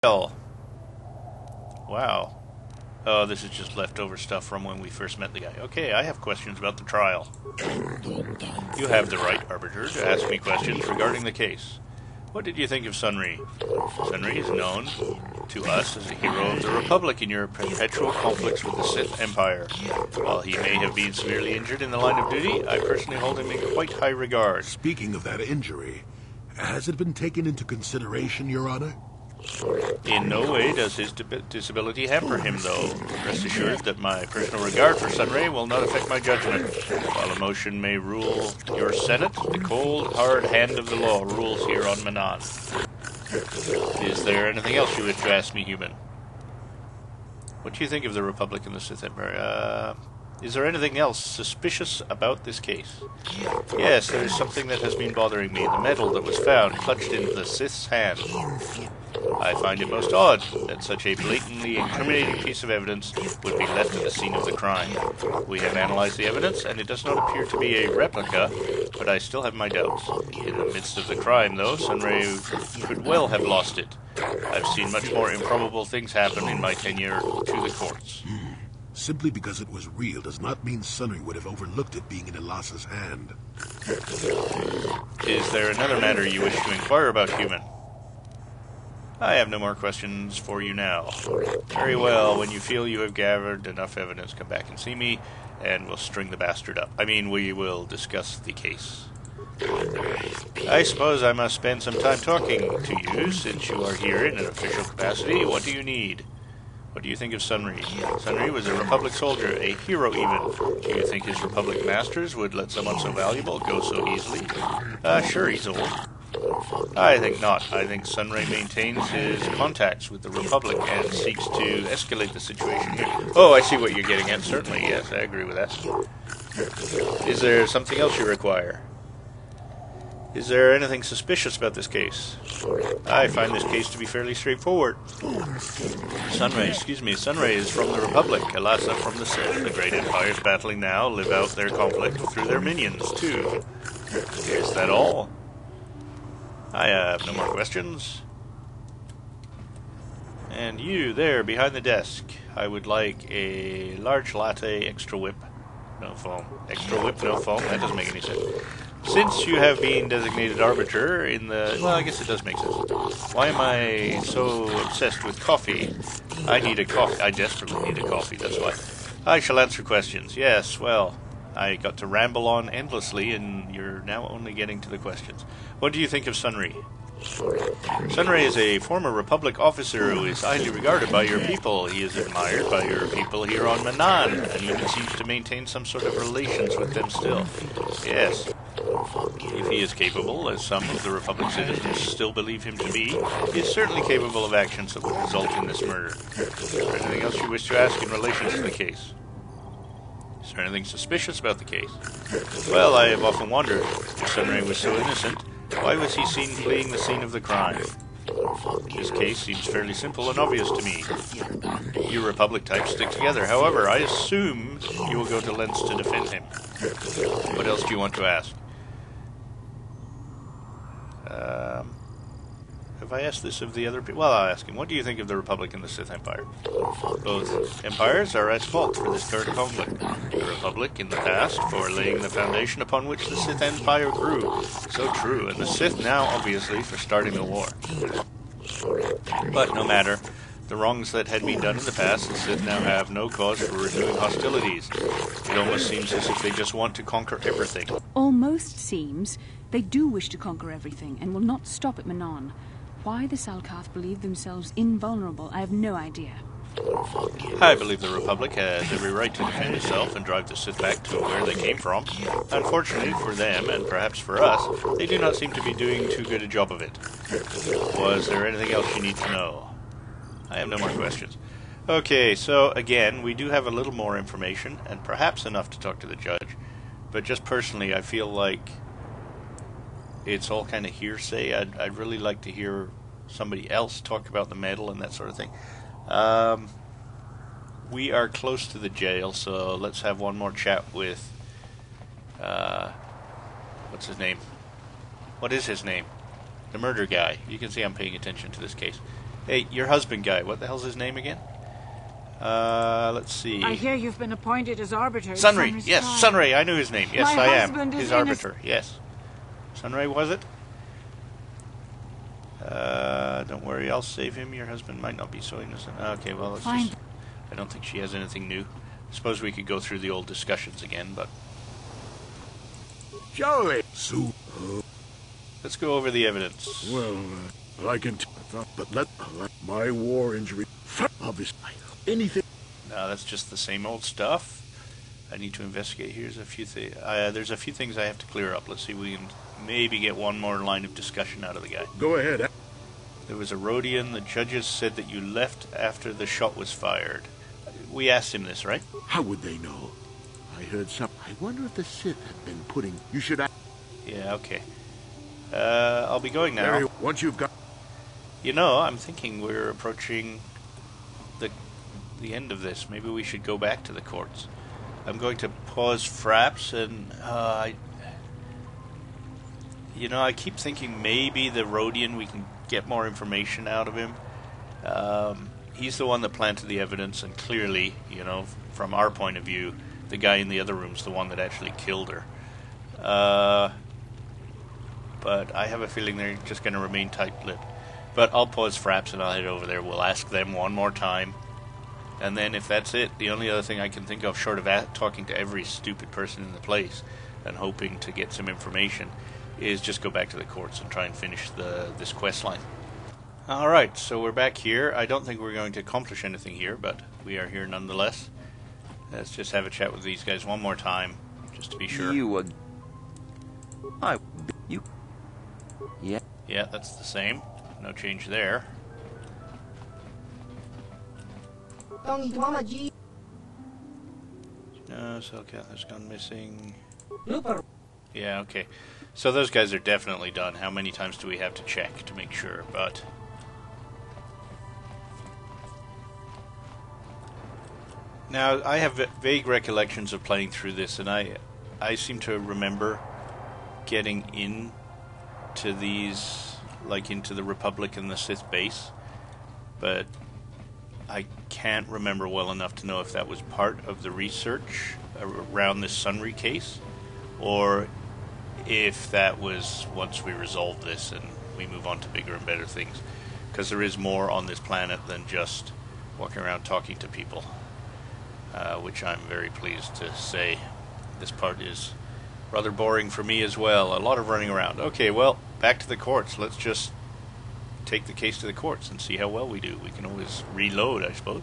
Well, wow. Oh, this is just leftover stuff from when we first met the guy. Okay, I have questions about the trial. You have the right, Arbiter, to ask me questions regarding the case. What did you think of Sunri? Sunri is known to us as a hero of the Republic in your perpetual conflicts with the Sith Empire. While he may have been severely injured in the line of duty, I personally hold him in quite high regard. Speaking of that injury, has it been taken into consideration, Your Honor? In no way does his disability hamper him, though. Rest assured that my personal regard for Sunray will not affect my judgment. While emotion may rule your Senate, the cold, hard hand of the law rules here on Manan. Is there anything else you wish to ask me, human? What do you think of the Republic and the Sith Empire? Is there anything else suspicious about this case? Yes, there is something that has been bothering me. The medal that was found clutched in the Sith's hand. I find it most odd that such a blatantly incriminating piece of evidence would be left at the scene of the crime. We have analyzed the evidence, and it does not appear to be a replica, but I still have my doubts. In the midst of the crime, though, Sunray could well have lost it. I've seen much more improbable things happen in my tenure to the courts. Simply because it was real does not mean Sunry would have overlooked it being in Elas's hand. Is there another matter you wish to inquire about, human? I have no more questions for you now. Very well, when you feel you have gathered enough evidence, come back and see me, and we'll string the bastard up. We will discuss the case. I suppose I must spend some time talking to you, since you are here in an official capacity. What do you need? What do you think of Sunri? Sunri was a Republic soldier, a hero even. Do you think his Republic masters would let someone so valuable go so easily? Sure, he's old. I think not. I think Sunray maintains his contacts with the Republic and seeks to escalate the situation here. Oh, I see what you're getting at. Certainly, yes, I agree with that. Is there something else you require? Is there anything suspicious about this case? I find this case to be fairly straightforward. Sunray is from the Republic, Elasa from the Sith. The great empires battling now live out their conflict through their minions, too. Is that all? I have no more questions. And you, there, behind the desk. I would like a large latte, extra whip, no foam. Extra whip, no foam? That doesn't make any sense. Since you have been designated arbiter in the... Well, I guess it does make sense. Why am I so obsessed with coffee? I need a coffee. I desperately need a coffee, that's why. I shall answer questions. Yes, well, I got to ramble on endlessly, and you're now only getting to the questions. What do you think of Sunri? Sunri is a former Republic officer who is highly regarded by your people. He is admired by your people here on Manan, and even seems to maintain some sort of relations with them still. Yes. If he is capable, as some of the Republic citizens still believe him to be, he is certainly capable of actions that would result in this murder. Is there anything else you wish to ask in relation to the case? Is there anything suspicious about the case? Well, I have often wondered, if Sunray was so innocent, why was he seen fleeing the scene of the crime? This case seems fairly simple and obvious to me. You Republic types stick together. However, I assume you will go to lengths to defend him. What else do you want to ask? Have I asked this of the other people? Well, I'll ask him. What do you think of the Republic and the Sith Empire? Both empires are at fault for this current conflict. The Republic in the past for laying the foundation upon which the Sith Empire grew. So true. And the Sith now, obviously, for starting the war. But no matter. The wrongs that had been done in the past, the Sith now have no cause for renewing hostilities. It almost seems as if they just want to conquer everything. Almost seems. They do wish to conquer everything, and will not stop at Manan. Why the Salkath believe themselves invulnerable, I have no idea. I believe the Republic has every right to defend itself and drive the Sith back to where they came from. Unfortunately for them, and perhaps for us, they do not seem to be doing too good a job of it. Was there anything else you need to know? I have no more questions. Okay, so again, we do have a little more information, and perhaps enough to talk to the judge. But just personally, I feel like it's all kind of hearsay. I'd really like to hear somebody else talk about the medal and that sort of thing. We are close to the jail, so let's have one more chat with... what's his name? What is his name? The murder guy. You can see I'm paying attention to this case. Hey, your husband guy, what the hell's his name again? Let's see. I hear you've been appointed as arbiter. Sunray, yes, Sunray, I knew his name. Yes, My I husband am. is His arbiter, yes. Sunray, was it? Don't worry, I'll save him. Your husband might not be so innocent. Okay, well, let's Fine. just... I don't think she has anything new. Suppose we could go through the old discussions again, but... Jolly. Sue. Let's go over the evidence. Well, I can but let my war injury... Obviously, anything... No, that's just the same old stuff. I need to investigate. Here's a few things. There's a few things I have to clear up. Let's see if we can maybe get one more line of discussion out of the guy. Go ahead. There was a Rhodian. The judges said that you left after the shot was fired. We asked him this, right? How would they know? I heard some... I wonder if the Sith have been putting... You should... Yeah, okay. I'll be going now. Once you've got... You know, I'm thinking we're approaching the end of this. Maybe we should go back to the courts. I'm going to pause Fraps, and you know, I keep thinking maybe the Rhodian, we can get more information out of him. He's the one that planted the evidence, and clearly, you know, from our point of view, the guy in the other room's the one that actually killed her. But I have a feeling they're just going to remain tight-lipped. But I'll pause Fraps and I'll head over there. We'll ask them one more time. And then if that's it, the only other thing I can think of, short of talking to every stupid person in the place and hoping to get some information, is just go back to the courts and try and finish this quest line. Alright, so we're back here. I don't think we're going to accomplish anything here, but we are here nonetheless. Let's just have a chat with these guys one more time, just to be sure. Yeah. Yeah, that's the same. No change there. No, Cellcat has gone missing. Yeah, okay. So those guys are definitely done. How many times do we have to check to make sure? But now I have vague recollections of playing through this, and I seem to remember getting into these, like into the Republic and the Sith base, but I can't remember well enough to know if that was part of the research around this Sunray case, or if that was once we resolve this and we move on to bigger and better things, because there is more on this planet than just walking around talking to people, which I'm very pleased to say. This part is rather boring for me as well. A lot of running around. Okay, well, back to the courts. Let's just take the case to the courts and see how well we do. We can always reload, I suppose.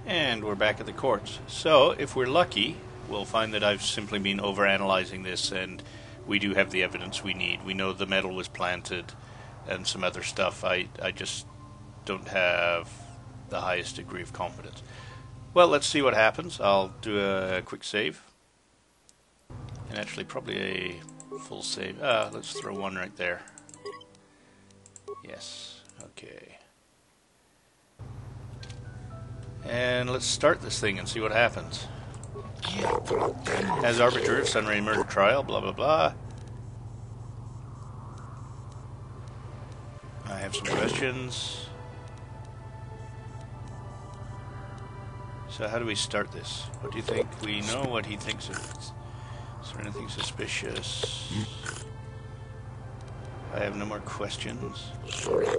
And we're back at the courts. So, if we're lucky, we'll find that I've simply been overanalyzing this, and we do have the evidence we need. We know the metal was planted and some other stuff. I just don't have the highest degree of confidence. Well, let's see what happens. I'll do a quick save. And actually, probably a full save. Let's throw one right there. Yes. Okay. And let's start this thing and see what happens. As arbiter of Sunray murder trial, blah blah blah. I have some questions. So how do we start this? What do you think? We know what he thinks of it. Is there anything suspicious? I have no more questions.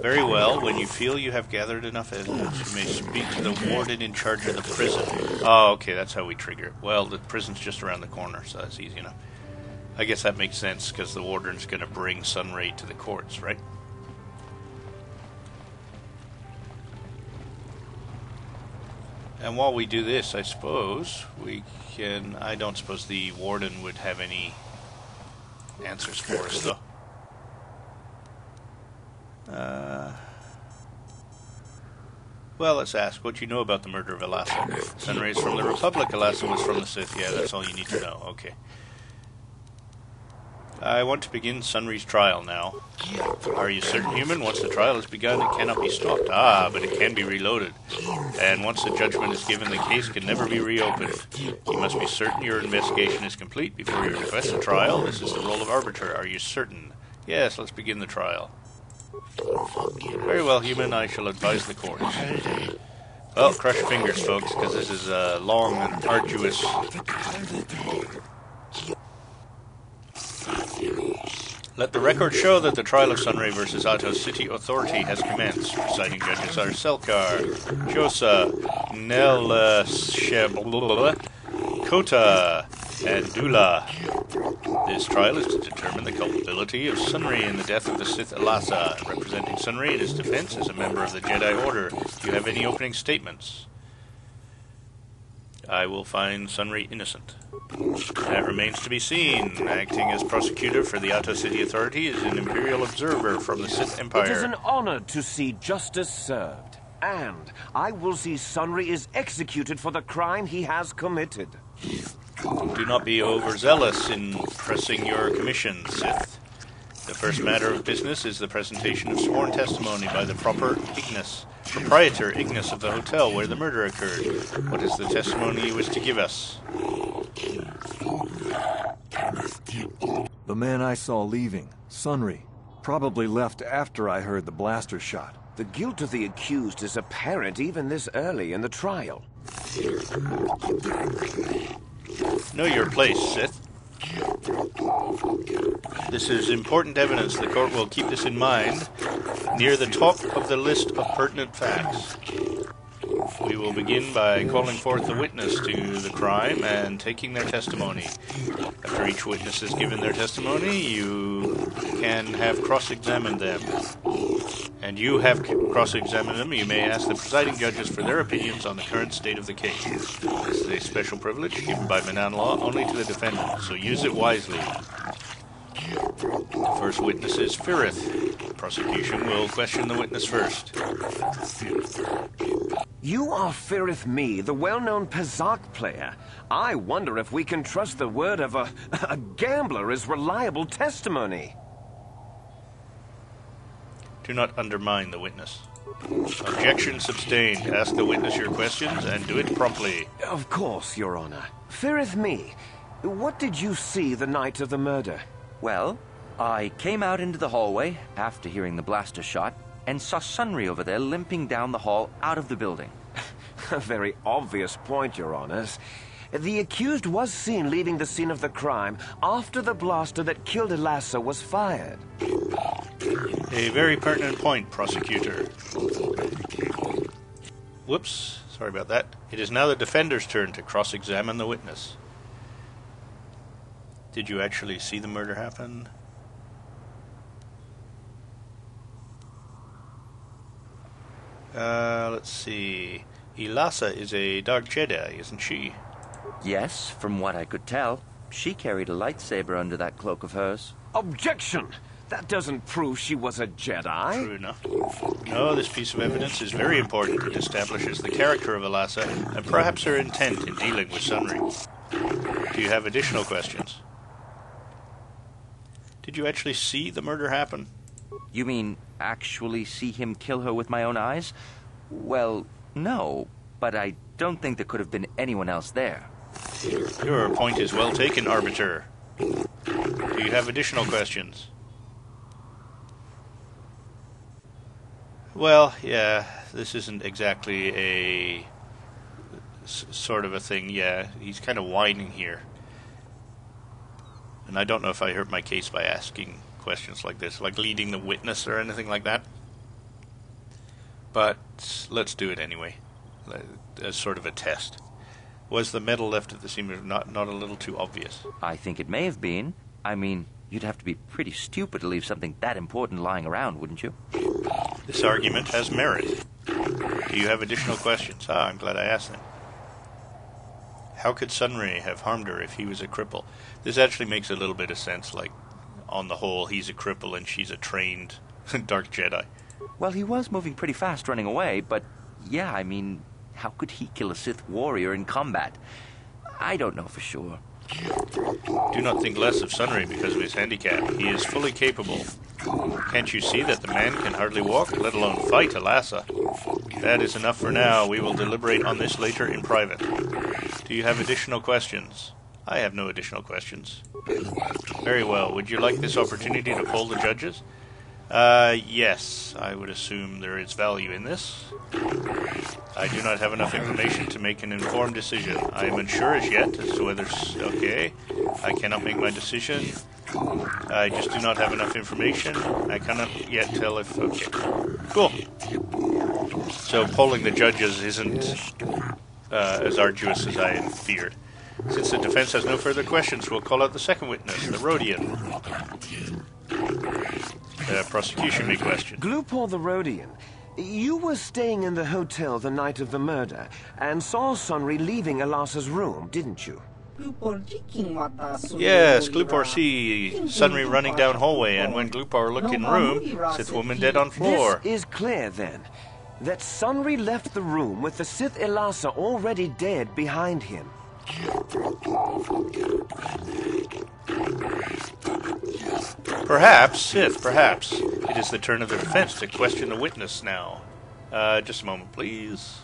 Very well. When you feel you have gathered enough evidence, you may speak to the warden in charge of the prison. Oh, okay, that's how we trigger it. Well, the prison's just around the corner, so that's easy enough. I guess that makes sense, because the warden's going to bring Sunray to the courts, right? And while we do this, I suppose we can... I don't suppose the warden would have any answers for us, though. Well, let's ask what you know about the murder of Elassa. Sunray is from the Republic, Elassa was from the Sith. Yeah, that's all you need to know. Okay. I want to begin Sunray's trial now. Are you certain, human? Once the trial has begun, it cannot be stopped. Ah, but it can be reloaded. And once the judgment is given, the case can never be reopened. You must be certain your investigation is complete before you request a trial. This is the role of arbiter. Are you certain? Yes, let's begin the trial. Very well, human. I shall advise the court. Well, crush your fingers, folks, because this is long and arduous. Let the record show that the trial of Sunray versus Atos City Authority has commenced. Presiding judges are Selkar, Josa, Nelsheb, Kota, and Dula. This trial is to determine the culpability of Sunray in the death of the Sith Alasa. Representing Sunray in his defense as a member of the Jedi Order. Do you have any opening statements? I will find Sunray innocent. That remains to be seen. Acting as prosecutor for the Atos City Authority is an Imperial observer from the Sith Empire. It is an honor to see justice served. And I will see Sunray is executed for the crime he has committed. Do not be overzealous in pressing your commission, Sith. The first matter of business is the presentation of sworn testimony by the proprietor Ignis of the hotel where the murder occurred. What is the testimony you wish to give us? The man I saw leaving, Sunray, probably left after I heard the blaster shot. The guilt of the accused is apparent even this early in the trial. Know your place, Sith. This is important evidence. The court will keep this in mind near the top of the list of pertinent facts. We will begin by calling forth the witness to the crime and taking their testimony. After each witness has given their testimony, you can have cross-examined them. And you have cross-examined them. You may ask the presiding judges for their opinions on the current state of the case. This is a special privilege given by Manan law only to the defendant, so use it wisely. The first witness is Firith. The prosecution will question the witness first. You are Firith Me, the well-known Pazak player. I wonder if we can trust the word of a gambler as reliable testimony. Do not undermine the witness. Objection sustained. Ask the witness your questions and do it promptly. Of course, Your Honor. Firith Me, what did you see the night of the murder? Well, I came out into the hallway after hearing the blaster shot and saw Sunray over there limping down the hall out of the building. A very obvious point, Your Honors. The accused was seen leaving the scene of the crime after the blaster that killed Elassa was fired. A very pertinent point, prosecutor. Whoops, sorry about that. It is now the defender's turn to cross-examine the witness. Did you actually see the murder happen? Let's see. Elassa is a dark Jedi, isn't she? Yes, from what I could tell. She carried a lightsaber under that cloak of hers. Objection! That doesn't prove she was a Jedi. True enough. No, this piece of evidence is very important. It establishes the character of Elassa and perhaps her intent in dealing with Sunray. Do you have additional questions? Did you actually see the murder happen? You mean actually see him kill her with my own eyes? Well, no, but I don't think there could have been anyone else there. Your point is well taken, Arbiter. Do you have additional questions? Well, yeah, this isn't exactly a sort of a thing. Yeah, he's kind of whining here. And I don't know if I hurt my case by asking questions like this, like leading the witness or anything like that. But let's do it anyway, as sort of a test. Was the medal left at the scene not a little too obvious? I think it may have been. I mean, you'd have to be pretty stupid to leave something that important lying around, wouldn't you? This argument has merit. Do you have additional questions? I'm glad I asked them. How could Sunray have harmed her if he was a cripple? This actually makes a little bit of sense, like, on the whole, he's a cripple and she's a trained Dark Jedi. Well, he was moving pretty fast running away, but yeah, I mean, how could he kill a Sith warrior in combat? I don't know for sure. Do not think less of Sunray because of his handicap. He is fully capable. Can't you see that the man can hardly walk, let alone fight Elassa? That is enough for now. We will deliberate on this later in private. Do you have additional questions? I have no additional questions. Very well. Would you like this opportunity to poll the judges? Yes, I would assume there is value in this. I do not have enough information to make an informed decision. I am unsure as yet as to whether... Okay, I cannot make my decision. I just do not have enough information. I cannot yet tell if... Okay, cool. So polling the judges isn't as arduous as I had feared. Since the defense has no further questions, we'll call out the second witness, the Rhodian. Prosecution may question. Glupor the Rhodian, you were staying in the hotel the night of the murder and saw Sunry leaving Elassa's room, didn't you? Yes, Glupor see Sunry running down hallway, and when Glupor looked in room, Sith woman dead on floor. This is clear, then, that Sunry left the room with the Sith Elassa already dead behind him. Perhaps, Sith, perhaps. It is the turn of the defense to question the witness now. Just a moment, please.